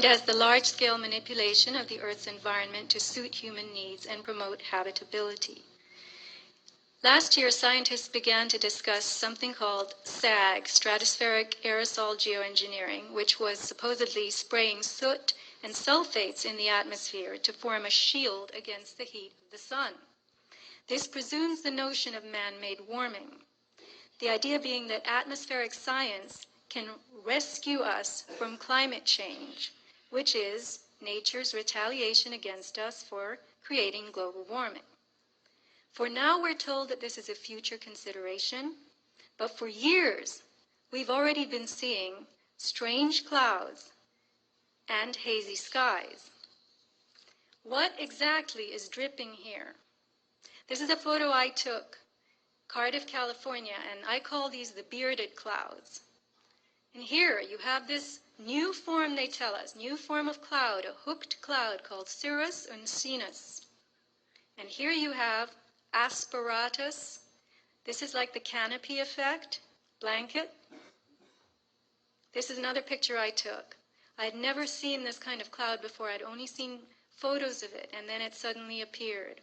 as the large-scale manipulation of the Earth's environment to suit human needs and promote habitability. Last year, scientists began to discuss something called SAG, stratospheric aerosol geoengineering, which was supposedly spraying soot and sulfates in the atmosphere to form a shield against the heat of the sun. This presumes the notion of man-made warming, the idea being that atmospheric science can rescue us from climate change, which is nature's retaliation against us for creating global warming. For now, we're told that this is a future consideration, but for years, we've already been seeing strange clouds and hazy skies. What exactly is dripping here? This is a photo I took, Cardiff, California, and I call these the bearded clouds. And here you have this new form, they tell us, new form of cloud, a hooked cloud called cirrus uncinus. And here you have asperatus. This is like the canopy effect, blanket. This is another picture I took. I had never seen this kind of cloud before. I'd only seen photos of it, and then it suddenly appeared.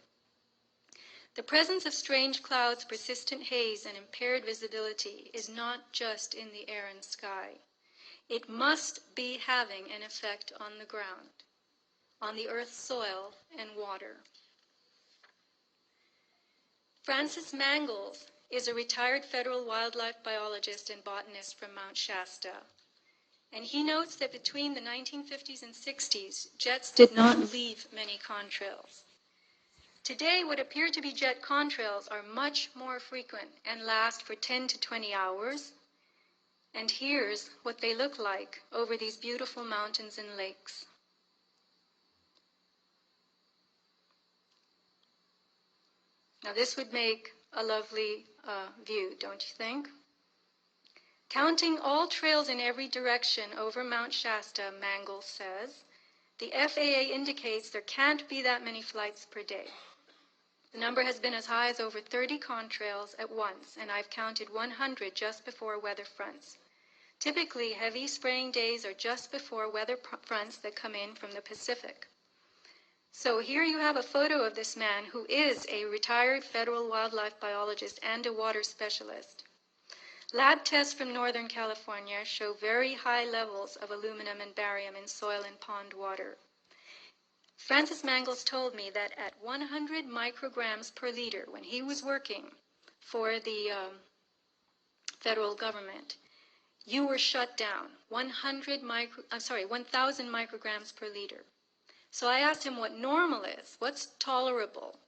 The presence of strange clouds, persistent haze, and impaired visibility is not just in the air and sky. It must be having an effect on the ground, on the Earth's soil and water. Francis Mangels is a retired federal wildlife biologist and botanist from Mount Shasta. And he notes that between the 1950s and 60s, jets did not leave many contrails. Today, what appear to be jet contrails are much more frequent and last for 10 to 20 hours. And here's what they look like over these beautiful mountains and lakes. Now, this would make a lovely view, don't you think? Counting all trails in every direction over Mount Shasta, Mangels says, the FAA indicates there can't be that many flights per day. The number has been as high as over 30 contrails at once, and I've counted 100 just before weather fronts. Typically, heavy spraying days are just before weather fronts that come in from the Pacific. So here you have a photo of this man who is a retired federal wildlife biologist and a water specialist. Lab tests from Northern California show very high levels of aluminum and barium in soil and pond water. Francis Mangels told me that at 100 micrograms per liter, when he was working for the federal government, you were shut down. 1,000 micrograms per liter. So I asked him what normal is, what's tolerable,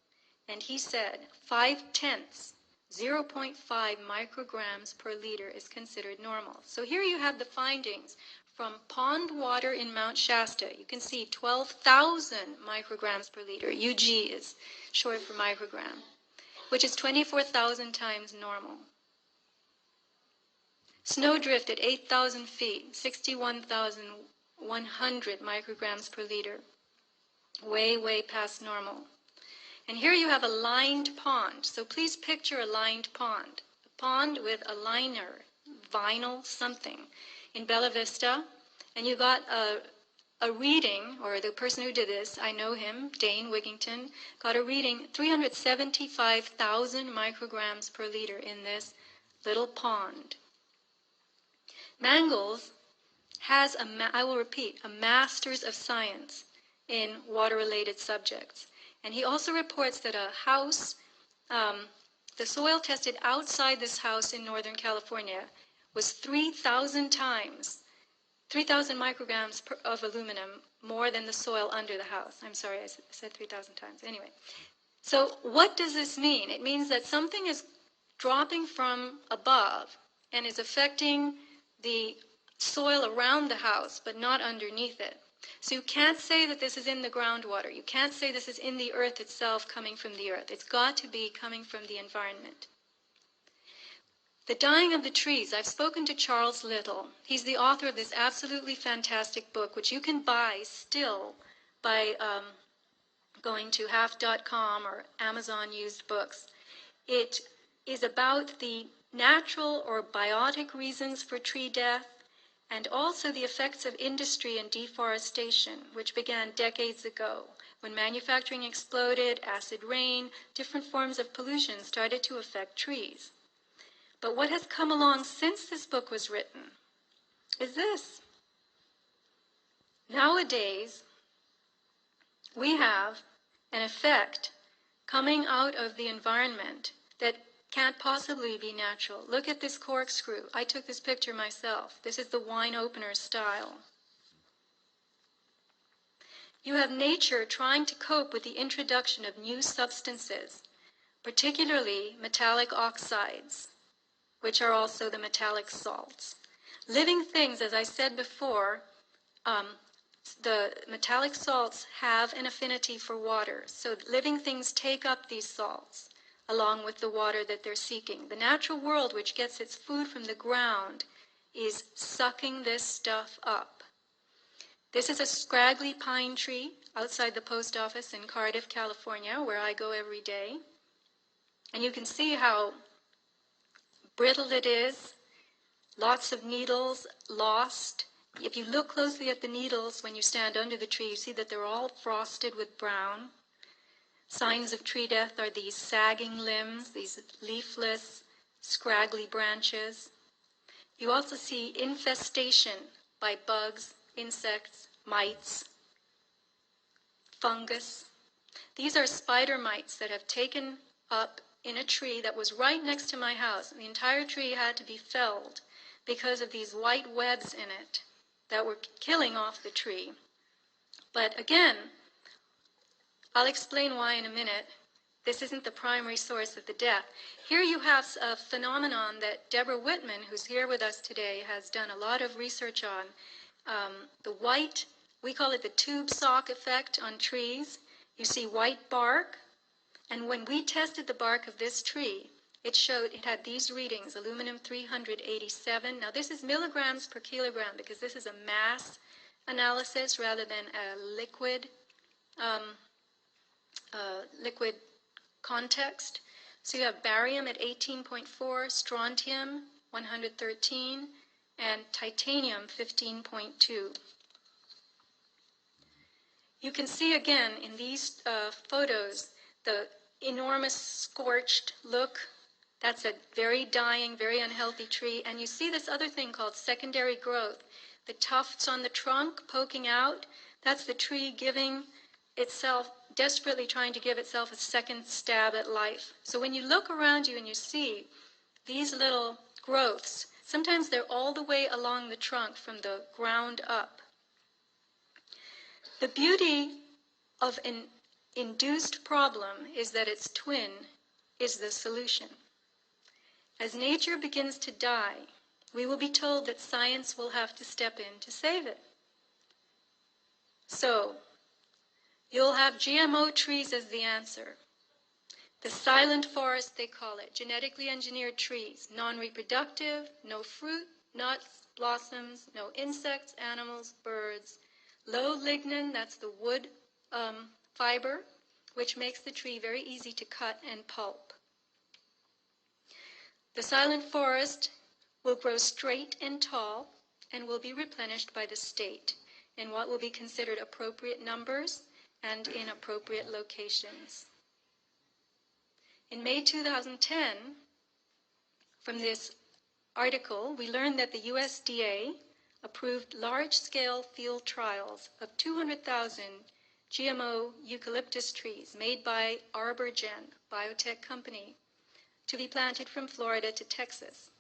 and he said 5/10, 0.5 micrograms per liter is considered normal. So here you have the findings from pond water in Mount Shasta. You can see 12,000 micrograms per liter. UG is short for microgram, which is 24,000 times normal. Snowdrift at 8,000 feet, 61,100 micrograms per liter. Way, way past normal. And here you have a lined pond. So please picture a lined pond. A pond with a liner, vinyl something, in Bella Vista. And you got a reading, or the person who did this, I know him, Dane Wigington, got a reading 375,000 micrograms per liter in this little pond. Mangels has, I will repeat, a master's of science in water-related subjects. And he also reports that a house, the soil tested outside this house in Northern California was 3,000 times, 3,000 micrograms of aluminum more than the soil under the house. I'm sorry, I said 3,000 times. Anyway, so what does this mean? It means that something is dropping from above and is affecting the soil around the house, but not underneath it. So you can't say that this is in the groundwater. You can't say this is in the earth itself, coming from the earth. It's got to be coming from the environment. The dying of the trees. I've spoken to Charles Little. He's the author of this absolutely fantastic book, which you can buy still by going to half.com or Amazon used books. It is about the natural or biotic reasons for tree death, and also the effects of industry and deforestation, which began decades ago. When manufacturing exploded, acid rain, different forms of pollution started to affect trees. But what has come along since this book was written is this. Nowadays, we have an effect coming out of the environment that can't possibly be natural. Look at this corkscrew. I took this picture myself. This is the wine opener style. You have nature trying to cope with the introduction of new substances, particularly metallic oxides, which are also the metallic salts. Living things, as I said before, the metallic salts have an affinity for water. So living things take up these salts along with the water that they're seeking. The natural world, which gets its food from the ground, is sucking this stuff up. This is a scraggly pine tree outside the post office in Cardiff, California, where I go every day. And you can see how brittle it is, lots of needles lost. If you look closely at the needles when you stand under the tree, you see that they're all frosted with brown. Signs of tree death are these sagging limbs, these leafless, scraggly branches. You also see infestation by bugs, insects, mites, fungus. These are spider mites that have taken up in a tree that was right next to my house. The entire tree had to be felled because of these white webs in it that were killing off the tree. But again, I'll explain why in a minute. This isn't the primary source of the death. Here you have a phenomenon that Deborah Whitman, who's here with us today, has done a lot of research on. The white, we call it the tube sock effect on trees. You see white bark, and when we tested the bark of this tree, it showed it had these readings, aluminum 387. Now this is milligrams per kilogram because this is a mass analysis rather than a liquid context. So you have barium at 18.4, strontium 113, and titanium 15.2. You can see again in these photos the enormous scorched look. That's a very dying, very unhealthy tree. And you see this other thing called secondary growth. The tufts on the trunk poking out, that's the tree giving itself, desperately trying to give itself a second stab at life. So when you look around you and you see these little growths, sometimes they're all the way along the trunk from the ground up. The beauty of an induced problem is that its twin is the solution. As nature begins to die, we will be told that science will have to step in to save it. So, you'll have GMO trees as the answer. The silent forest, they call it, genetically engineered trees, non-reproductive, no fruit, nuts, blossoms, no insects, animals, birds, low lignin, that's the wood fiber, which makes the tree very easy to cut and pulp. The silent forest will grow straight and tall and will be replenished by the state in what will be considered appropriate numbers and in appropriate locations. In May 2010, from this article, we learned that the USDA approved large-scale field trials of 200,000 GMO eucalyptus trees made by ArborGen, biotech company, to be planted from Florida to Texas.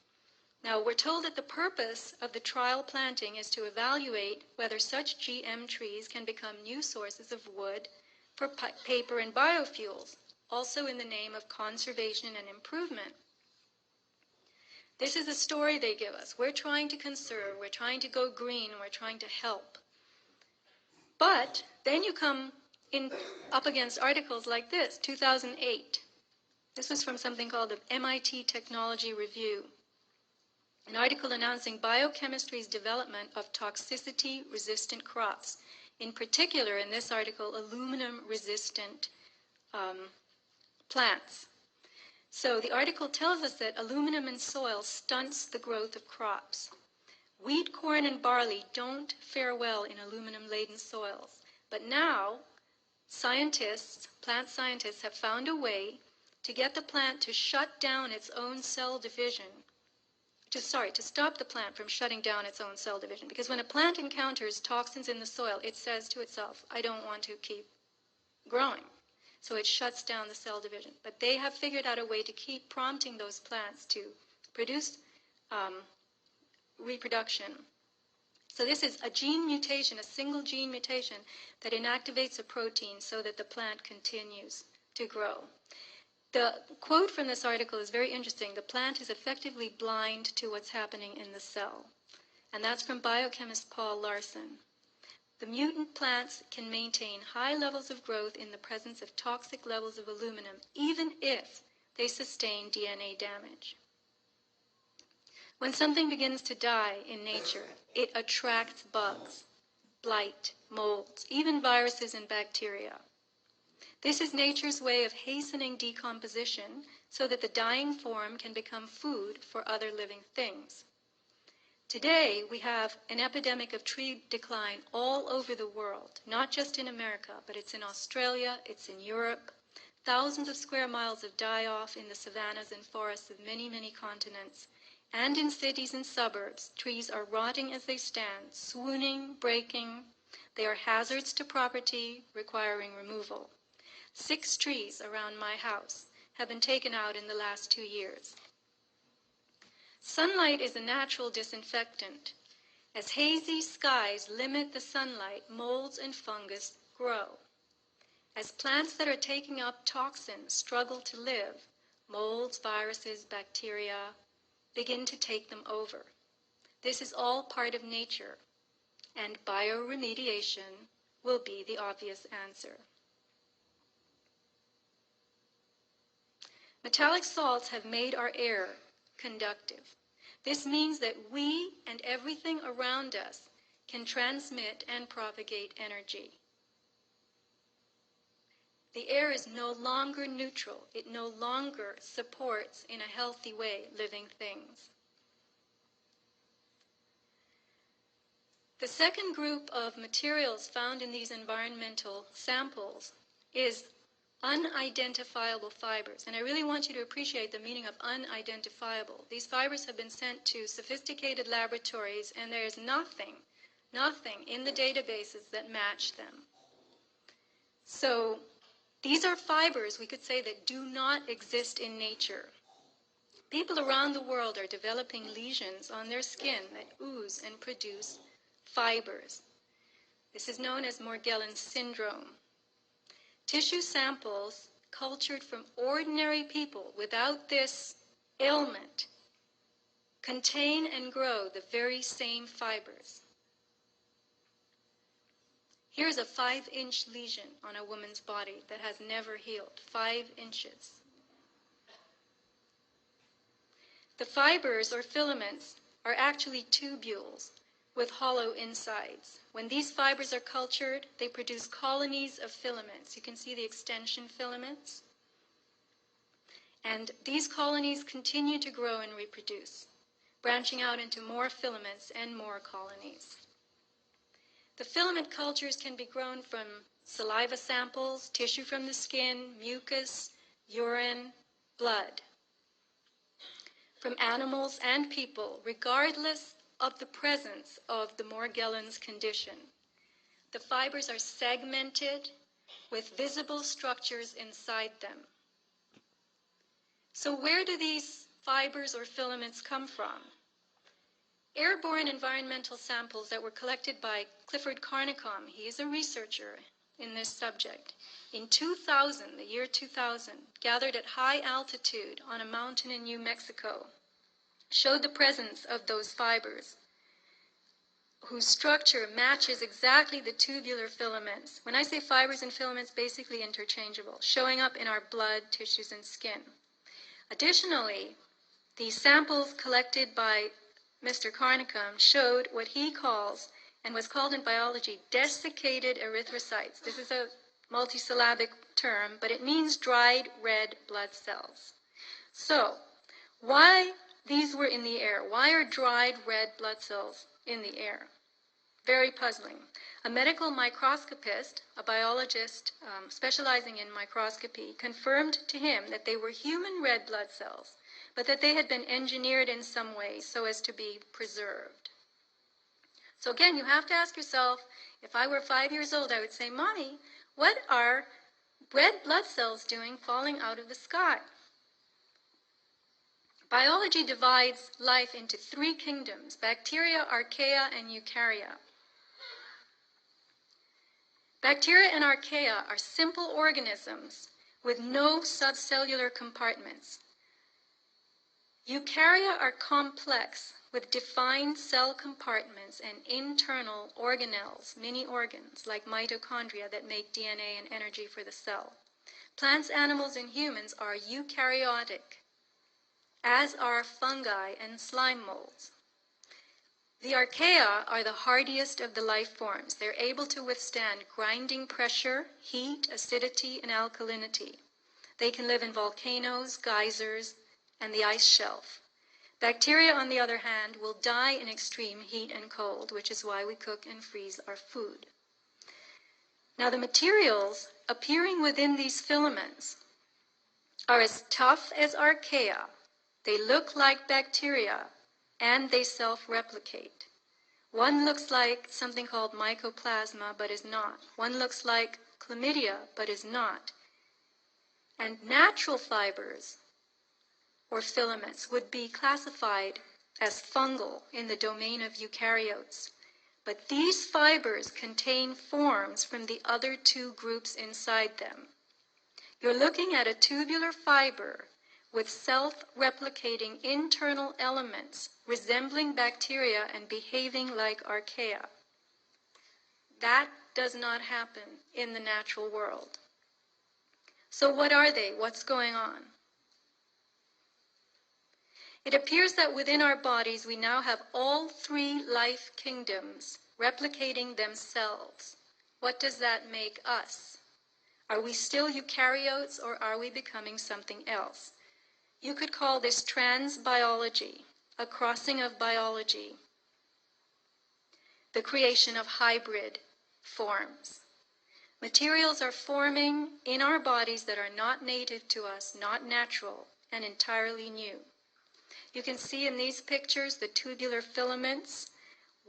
Now, we're told that the purpose of the trial planting is to evaluate whether such GM trees can become new sources of wood for paper and biofuels, also in the name of conservation and improvement. This is the story they give us. We're trying to conserve, we're trying to go green, we're trying to help. But then you come up against articles like this, 2008. This was from something called the MIT Technology Review. An article announcing biochemistry's development of toxicity-resistant crops. In particular, in this article, aluminum-resistant plants. So the article tells us that aluminum in soil stunts the growth of crops. Wheat, corn, and barley don't fare well in aluminum-laden soils. But now, plant scientists, have found a way to get the plant to shut down its own cell division, to stop the plant from shutting down its own cell division. Because when a plant encounters toxins in the soil, it says to itself, I don't want to keep growing. So it shuts down the cell division. But they have figured out a way to keep prompting those plants to produce reproduction. So this is a gene mutation, a single gene mutation that inactivates a protein so that the plant continues to grow. The quote from this article is very interesting. The plant is effectively blind to what's happening in the cell. And that's from biochemist Paul Larson. The mutant plants can maintain high levels of growth in the presence of toxic levels of aluminum, even if they sustain DNA damage. When something begins to die in nature, it attracts bugs, blight, molds, even viruses and bacteria. This is nature's way of hastening decomposition so that the dying form can become food for other living things. Today, we have an epidemic of tree decline all over the world, not just in America, but it's in Australia, it's in Europe. Thousands of square miles of die-off in the savannas and forests of many, many continents. And in cities and suburbs, trees are rotting as they stand, swooning, breaking. They are hazards to property, requiring removal. 6 trees around my house have been taken out in the last 2 years. Sunlight is a natural disinfectant. As hazy skies limit the sunlight, molds and fungus grow. As plants that are taking up toxins struggle to live, molds, viruses, bacteria begin to take them over. This is all part of nature, and bioremediation will be the obvious answer. Metallic salts have made our air conductive. This means that we and everything around us can transmit and propagate energy. The air is no longer neutral. It no longer supports in a healthy way living things. The second group of materials found in these environmental samples is unidentifiable fibers. And I really want you to appreciate the meaning of unidentifiable. These fibers have been sent to sophisticated laboratories, and there is nothing in the databases that match them. So these are fibers, we could say, that do not exist in nature. People around the world are developing lesions on their skin that ooze and produce fibers. This is known as Morgellons syndrome. Tissue samples cultured from ordinary people without this ailment contain and grow the very same fibers. Here's a 5-inch lesion on a woman's body that has never healed, 5 inches. The fibers or filaments are actually tubules with hollow insides. When these fibers are cultured, they produce colonies of filaments. You can see the extension filaments. And these colonies continue to grow and reproduce, branching out into more filaments and more colonies. The filament cultures can be grown from saliva samples, tissue from the skin, mucus, urine, blood, from animals and people, regardless of the presence of the Morgellons condition. The fibers are segmented with visible structures inside them. So where do these fibers or filaments come from? Airborne environmental samples that were collected by Clifford Carnicom, he is a researcher in this subject, in 2000, the year 2000, gathered at high altitude on a mountain in New Mexico, showed the presence of those fibers, whose structure matches exactly the tubular filaments. When I say fibers and filaments, basically interchangeable, showing up in our blood, tissues, and skin. Additionally, the samples collected by Mr. Carnicom showed what he calls, and was called in biology, desiccated erythrocytes. This is a multisyllabic term, but it means dried red blood cells. So, why these were in the air. Why are dried red blood cells in the air? Very puzzling. A medical microscopist, a biologist specializing in microscopy, confirmed to him that they were human red blood cells, but that they had been engineered in some way so as to be preserved. So again, you have to ask yourself, if I were 5 years old, I would say, Mommy, what are red blood cells doing falling out of the sky? Biology divides life into 3 kingdoms: bacteria, archaea, and eukarya. Bacteria and archaea are simple organisms with no subcellular compartments. Eukarya are complex with defined cell compartments and internal organelles, mini organs like mitochondria that make DNA and energy for the cell. Plants, animals, and humans are eukaryotic, as are fungi and slime molds. The archaea are the hardiest of the life forms. They're able to withstand grinding pressure, heat, acidity, and alkalinity. They can live in volcanoes, geysers, and the ice shelf. Bacteria, on the other hand, will die in extreme heat and cold, which is why we cook and freeze our food. Now, the materials appearing within these filaments are as tough as archaea. They look like bacteria, and they self-replicate. One looks like something called mycoplasma, but is not. One looks like chlamydia, but is not. And natural fibers, or filaments, would be classified as fungal in the domain of eukaryotes. But these fibers contain forms from the other 2 groups inside them. You're looking at a tubular fiber with self-replicating internal elements resembling bacteria and behaving like archaea. That does not happen in the natural world. So what are they? What's going on? It appears that within our bodies we now have all 3 life kingdoms replicating themselves. What does that make us? Are we still eukaryotes, or are we becoming something else? You could call this transbiology, a crossing of biology, the creation of hybrid forms. Materials are forming in our bodies that are not native to us, not natural, and entirely new. You can see in these pictures the tubular filaments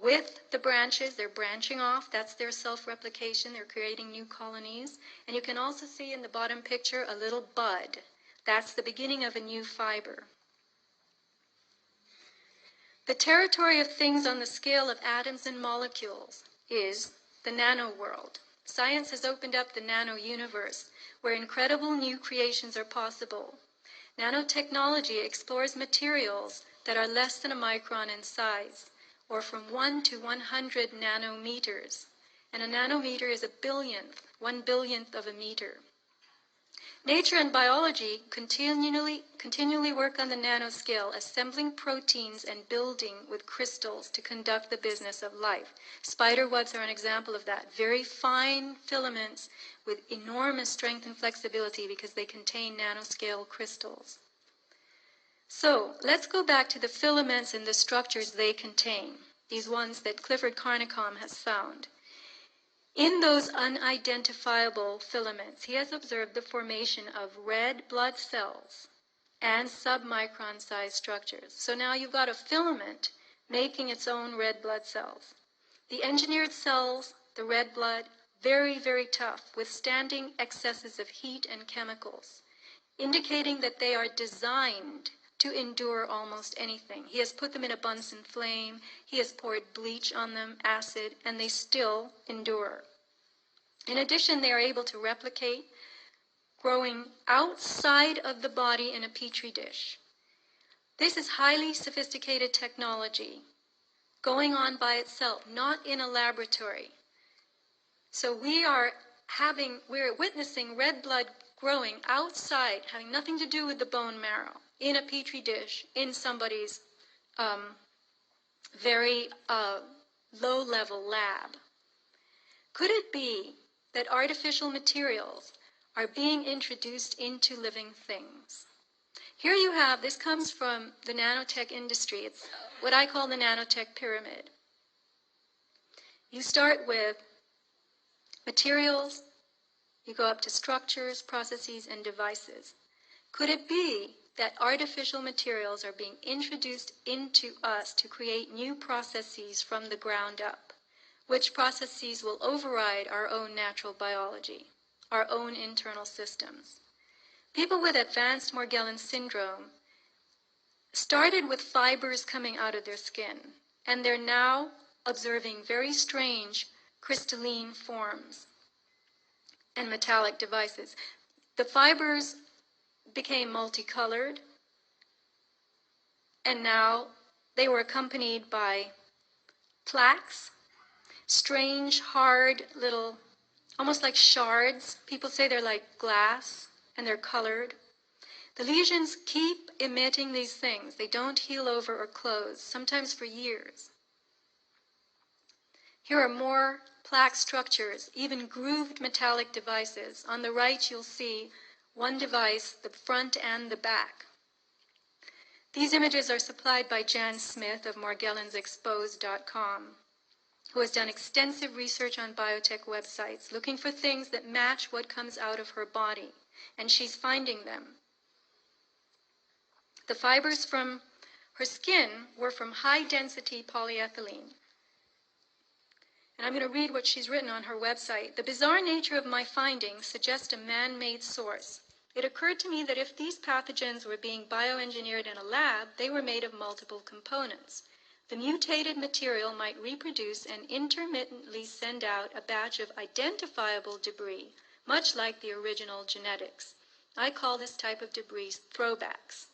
with the branches. They're branching off. That's their self-replication. They're creating new colonies. And you can also see in the bottom picture a little bud. That's the beginning of a new fiber. The territory of things on the scale of atoms and molecules is the nano world. Science has opened up the nano universe, where incredible new creations are possible. Nanotechnology explores materials that are less than a micron in size, or from 1 to 100 nanometers. And a nanometer is a billionth, 1/1000th of a meter. Nature and biology continually work on the nanoscale, assembling proteins and building with crystals to conduct the business of life. Spider webs are an example of that. Very fine filaments with enormous strength and flexibility because they contain nanoscale crystals. So let's go back to the filaments and the structures they contain, these ones that Clifford Carnicom has found. In those unidentifiable filaments, he has observed the formation of red blood cells and submicron-sized structures. So now you've got a filament making its own red blood cells. The engineered cells, the red blood, very, very tough, withstanding excesses of heat and chemicals, indicating that they are designed to endure almost anything. He has put them in a Bunsen flame, he has poured bleach on them, acid, and they still endure. In addition, they are able to replicate, growing outside of the body in a petri dish. This is highly sophisticated technology, going on by itself, not in a laboratory. So we're witnessing red blood growing outside, having nothing to do with the bone marrow, in a petri dish, in somebody's very low-level lab. Could it be that artificial materials are being introduced into living things? Here you have, this comes from the nanotech industry. It's what I call the nanotech pyramid. You start with materials, you go up to structures, processes, and devices. Could it be that artificial materials are being introduced into us to create new processes from the ground up, which processes will override our own natural biology, our own internal systems? People with advanced Morgellons syndrome started with fibers coming out of their skin, and they're now observing very strange crystalline forms and metallic devices. The fibers became multicolored, and now they were accompanied by plaques, strange, hard little, almost like shards. People say they're like glass, and they're colored. The lesions keep emitting these things. They don't heal over or close, sometimes for years. Here are more plaque structures, even grooved metallic devices. On the right, you'll see one device, the front and the back. These images are supplied by Jan Smith of MorgellonsExposed.com, who has done extensive research on biotech websites, looking for things that match what comes out of her body, and she's finding them. The fibers from her skin were from high-density polyethylene. And I'm going to read what she's written on her website. The bizarre nature of my findings suggests a man-made source. It occurred to me that if these pathogens were being bioengineered in a lab, they were made of multiple components. The mutated material might reproduce and intermittently send out a batch of identifiable debris, much like the original genetics. I call this type of debris throwbacks.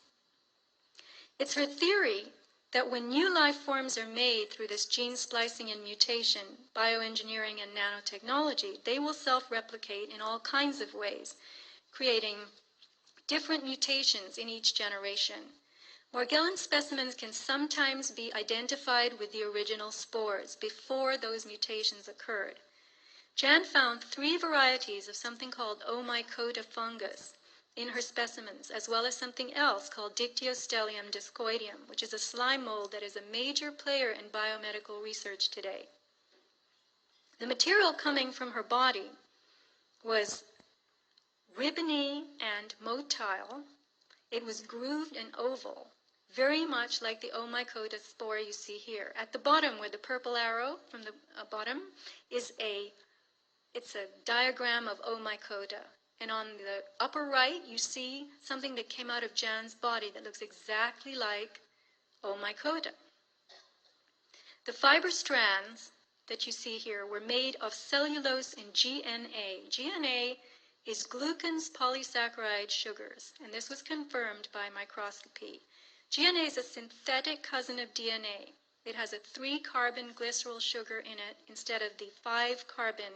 It's her theory that when new life forms are made through this gene splicing and mutation, bioengineering and nanotechnology, they will self-replicate in all kinds of ways, creating different mutations in each generation. Morgellons specimens can sometimes be identified with the original spores before those mutations occurred. Jan found 3 varieties of something called Omycota fungus in her specimens, as well as something else called Dictyostelium discoideum, which is a slime mold that is a major player in biomedical research today. The material coming from her body was ribbony and motile. It was grooved and oval, very much like the Omycota spore you see here. At the bottom, where the purple arrow from the bottom is it's a diagram of Omycota. And on the upper right, you see something that came out of Jan's body that looks exactly like Omycota. The fiber strands that you see here were made of cellulose and GNA. GNA is glucans polysaccharide sugars, and this was confirmed by microscopy. GNA is a synthetic cousin of DNA. It has a 3-carbon glycerol sugar in it instead of the 5-carbon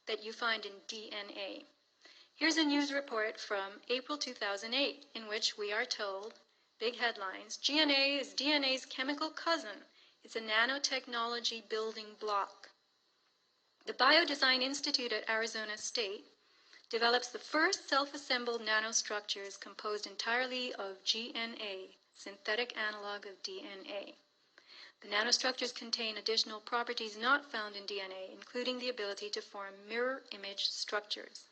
that you find in DNA. Here's a news report from April 2008 in which we are told, big headlines, GNA is DNA's chemical cousin. It's a nanotechnology building block. The Biodesign Institute at Arizona State develops the first self-assembled nanostructures composed entirely of GNA, synthetic analog of DNA. The nanostructures contain additional properties not found in DNA, including the ability to form mirror image structures.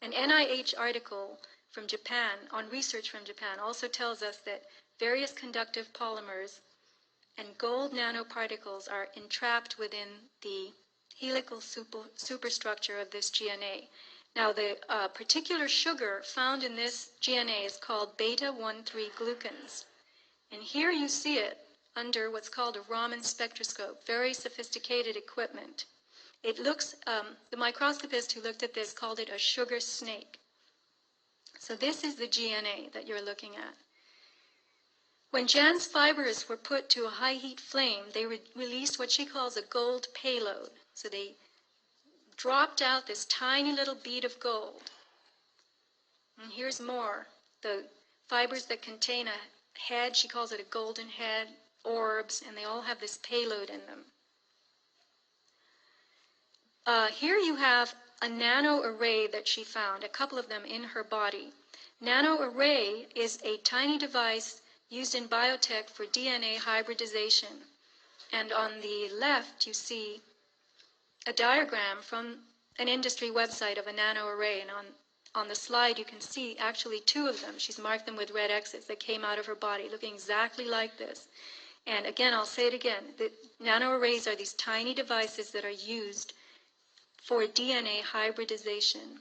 An NIH article from Japan, on research from Japan, also tells us that various conductive polymers and gold nanoparticles are entrapped within the helical superstructure of this GNA. Now, the particular sugar found in this GNA is called beta-1,3-glucans. And here you see it under what's called a Raman spectroscope, very sophisticated equipment. It looks, the microscopist who looked at this called it a sugar snake. So this is the GNA that you're looking at. When Jan's fibers were put to a high heat flame, they released what she calls a gold payload. So they dropped out this tiny little bead of gold. And here's more. The fibers that contain a head, she calls it a golden head, orbs, and they all have this payload in them. Here you have a nano array that she found, a couple of them in her body. Nanoarray is a tiny device used in biotech for DNA hybridization. And on the left, you see a diagram from an industry website of a nanoarray. And on the slide, you can see actually two of them. She's marked them with red X's that came out of her body, looking exactly like this. And again, I'll say it again. The nanoarrays are these tiny devices that are used for DNA hybridization.